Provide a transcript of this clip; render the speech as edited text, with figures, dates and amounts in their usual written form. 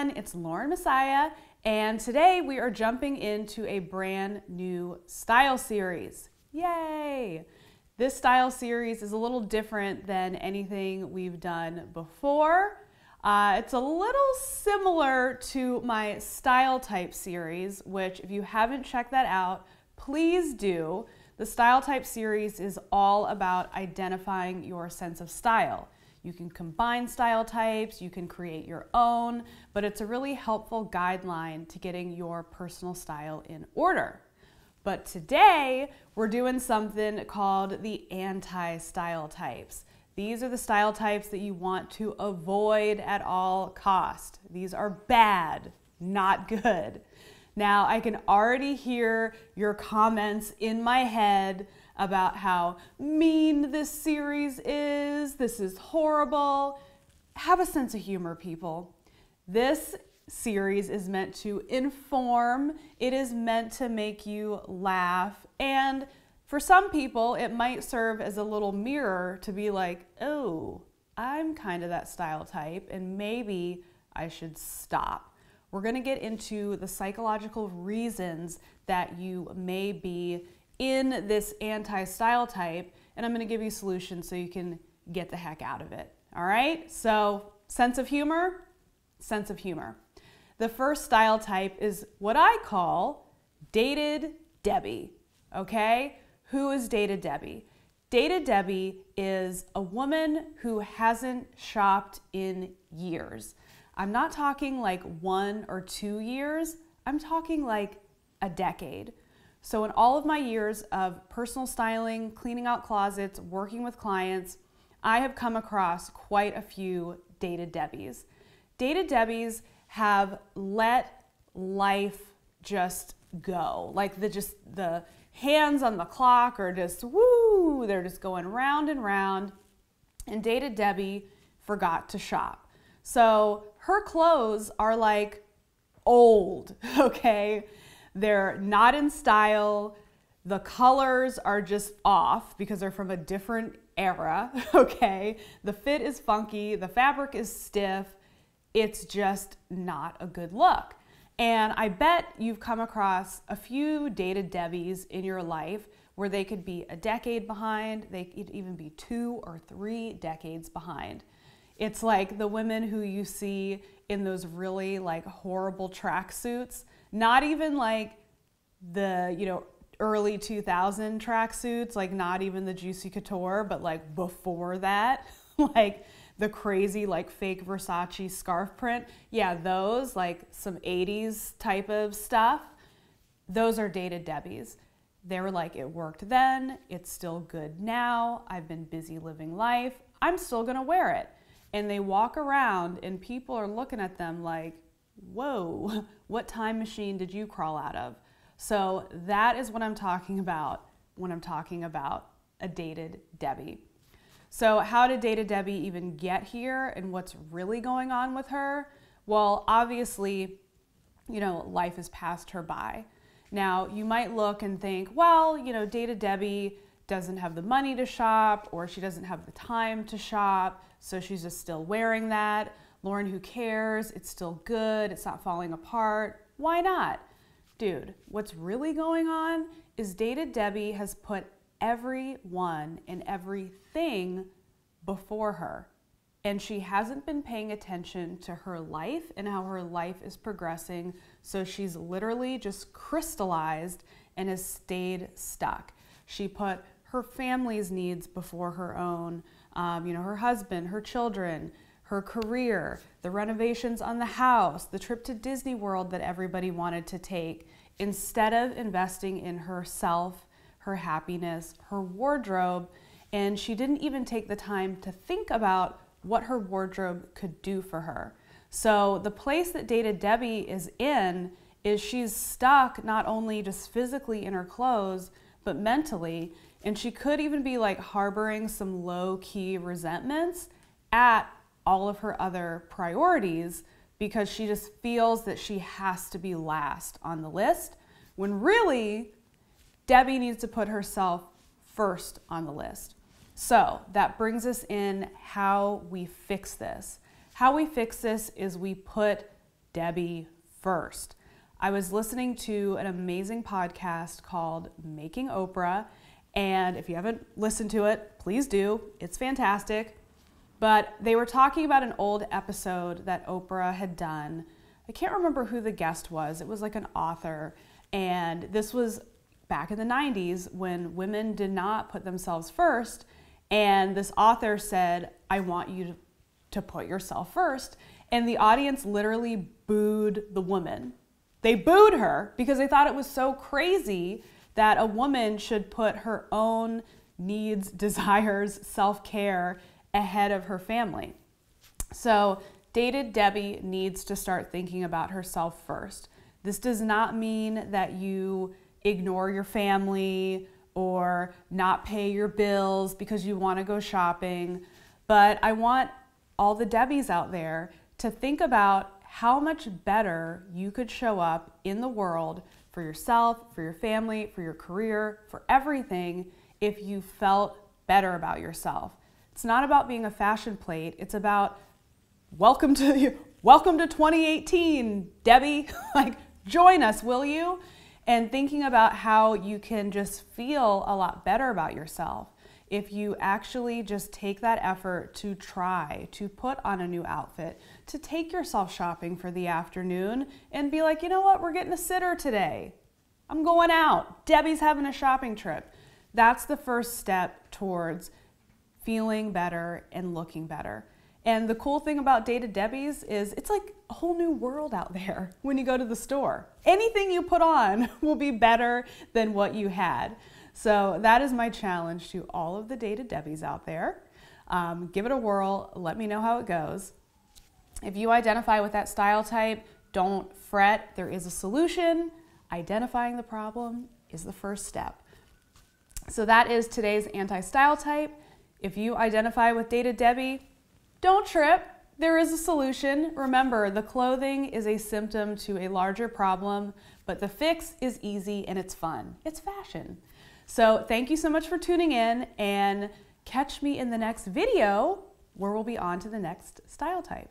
everyone, it's Lauren Messiah, and today we are jumping into a brand new style series. Yay! This style series is a little different than anything we've done before. It's a little similar to my style type series, which if you haven't checked that out, please do. The style type series is all about identifying your sense of style. You can combine style types, you can create your own, but it's a really helpful guideline to getting your personal style in order. But today, we're doing something called the anti-style types. These are the style types that you want to avoid at all cost. These are bad, not good. Now, I can already hear your comments in my head about how mean this series is. This is horrible. Have a sense of humor, people. This series is meant to inform. It is meant to make you laugh. And for some people, it might serve as a little mirror to be like, oh, I'm kind of that style type, and maybe I should stop. We're going to get into the psychological reasons that you may be in this anti-style type, and I'm going to give you solutions so you can get the heck out of it. All right? So, sense of humor, sense of humor. The first style type is what I call Dated Debbie. Okay? Who is Dated Debbie? Dated Debbie is a woman who hasn't shopped in years. I'm not talking like 1 or 2 years. I'm talking like a decade. So in all of my years of personal styling, cleaning out closets, working with clients, I have come across quite a few Dated Debbies. Dated Debbies have let life just go. Like the hands on the clock are just, woo, they're just going round and round. And Dated Debbie forgot to shop. So her clothes are like old, okay? They're not in style. The colors are just off because they're from a different era, okay? The fit is funky. The fabric is stiff. It's just not a good look. And I bet you've come across a few Dated Debbies in your life where they could be a decade behind. They could even be 2 or 3 decades behind. It's like the women who you see in those really like horrible tracksuits. Not even like the, early 2000 tracksuits, like not even the Juicy Couture, but like before that, like the crazy like fake Versace scarf print. Yeah, those like some 80s type of stuff. Those are Dated Debbies. They were like, it worked then, it's still good now, I've been busy living life, I'm still gonna wear it. And they walk around and people are looking at them like, whoa, what time machine did you crawl out of? So that is what I'm talking about when I'm talking about a Dated Debbie. So how did Dated Debbie even get here and what's really going on with her? Well, obviously, life has passed her by. Now, you might look and think, well, Dated Debbie doesn't have the money to shop or she doesn't have the time to shop, so she's just still wearing that. Lauren, who cares? It's still good. It's not falling apart. Why not? Dude, what's really going on is Dated Debbie has put everyone and everything before her. And she hasn't been paying attention to her life and how her life is progressing. So she's literally just crystallized and has stayed stuck. She put her family's needs before her own, her husband, her children, her career, the renovations on the house, the trip to Disney World that everybody wanted to take, instead of investing in herself, her happiness, her wardrobe. And she didn't even take the time to think about what her wardrobe could do for her. So the place that Dated Debbie is in is she's stuck not only just physically in her clothes, but mentally. And she could even be like harboring some low-key resentments at all of her other priorities because she just feels that she has to be last on the list, when really Debbie needs to put herself first on the list. So that brings us in how we fix this. How we fix this is we put Debbie first. I was listening to an amazing podcast called Making Oprah, and if you haven't listened to it, please do. It's fantastic. But they were talking about an old episode that Oprah had done. I can't remember who the guest was. It was like an author, and this was back in the 90s when women did not put themselves first, and this author said, I want you to put yourself first, and the audience literally booed the woman. They booed her because they thought it was so crazy that a woman should put her own needs, desires, self-care ahead of her family. So Dated Debbie needs to start thinking about herself first. This does not mean that you ignore your family or not pay your bills because you want to go shopping, but I want all the Debbies out there to think about how much better you could show up in the world for yourself, for your family, for your career, for everything if you felt better about yourself. It's not about being a fashion plate. It's about welcome to 2018, Debbie. Like, join us, will you? And thinking about how you can just feel a lot better about yourself if you actually just take that effort to try to put on a new outfit, to take yourself shopping for the afternoon and be like, you know what, we're getting a sitter today. I'm going out. Debbie's having a shopping trip. That's the first step towards feeling better and looking better. And the cool thing about Dated Debbies is it's like a whole new world out there when you go to the store. Anything you put on will be better than what you had. So that is my challenge to all of the Dated Debbies out there. Give it a whirl. Let me know how it goes. If you identify with that style type, don't fret. There is a solution. Identifying the problem is the first step. So that is today's anti-style type. If you identify with Dated Debbie, don't trip. There is a solution. Remember, the clothing is a symptom to a larger problem, but the fix is easy and it's fun. it's fashion. So thank you so much for tuning in, and catch me in the next video where we'll be on to the next style type.